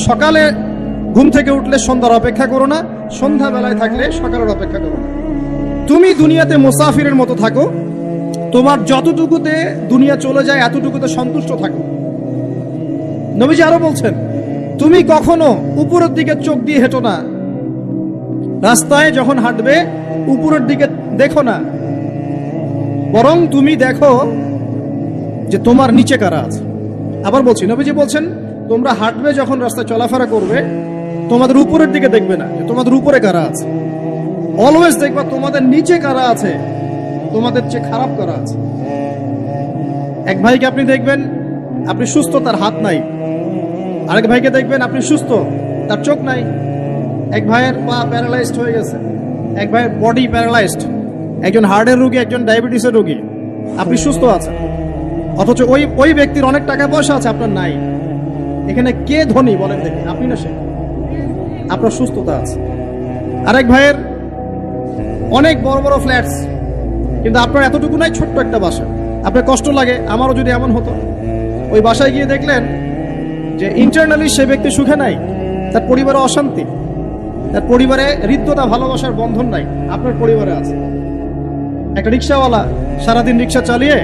সকালে ঘুম থেকে উঠলে সন্ধ্যার অপেক্ষা করো না, সন্ধ্যাবেলায় থাকলে সকালের অপেক্ষা করো না। তুমি দুনিয়াতে মুসাফিরের মতো থাকো, তোমার যতটুকুতে দুনিয়া চলে যায় এতটুকুতে সন্তুষ্ট থাকো। নবীজি আরো বলছেন, তুমি কখনো উপরের দিকে চোখ দিয়ে হেঁটো না, রাস্তায় যখন হাঁটবে উপরের দিকে দেখো না, বরং তুমি দেখো যে তোমার নিচে কারা আছে। আবার বলছি, নবীজি বলছেন তোমরা হাঁটবে যখন রাস্তায় চলাফেরা করবে তোমাদের উপরের দিকে দেখবে না যে তোমাদের উপরে কারা আছে, অলওয়েজ দেখবা তোমাদের নিচে কারা আছে, তোমাদের চেয়ে খারাপ কারা আছে। এক ভাইকে আপনি দেখবেন আপনি সুস্থ, তার হাত নাই। আরেক ভাইকে দেখবেন আপনি সুস্থ, তার চোখ নাই। এক ভাইয়ের পা প্যারালাইজড হয়ে গেছে, এক ভাইয়ের বডি প্যারালাইজড, একজন হার্টের রোগী, একজন ডায়াবেটিসের রোগী। আপনি সুস্থ আছেন, অথচ ওই ব্যক্তির অনেক টাকা পয়সা আছে, আপনার নাই। এখানে কে ধনী বলেন দেখি, আপনি না সে? আপনার সুস্থতা আছে। আরেক ভাইয়ের অনেক বড় বড় ফ্ল্যাটস, কিন্তু আপনার এতটুকু নাই, ছোট্ট একটা বাসা। আপনার কষ্ট লাগে, আমারও যদি এমন হতো। ওই বাসায় গিয়ে দেখলেন যে ইন্টারনালি সে ব্যক্তি সুখে নাই, তার পরিবারে অশান্তি, তার পরিবারে হৃদ্যতা ভালোবাসার বন্ধন নাই। আপনার পরিবারে আছে। একটা রিক্সাওয়ালা সারাদিন রিক্সা চালিয়ে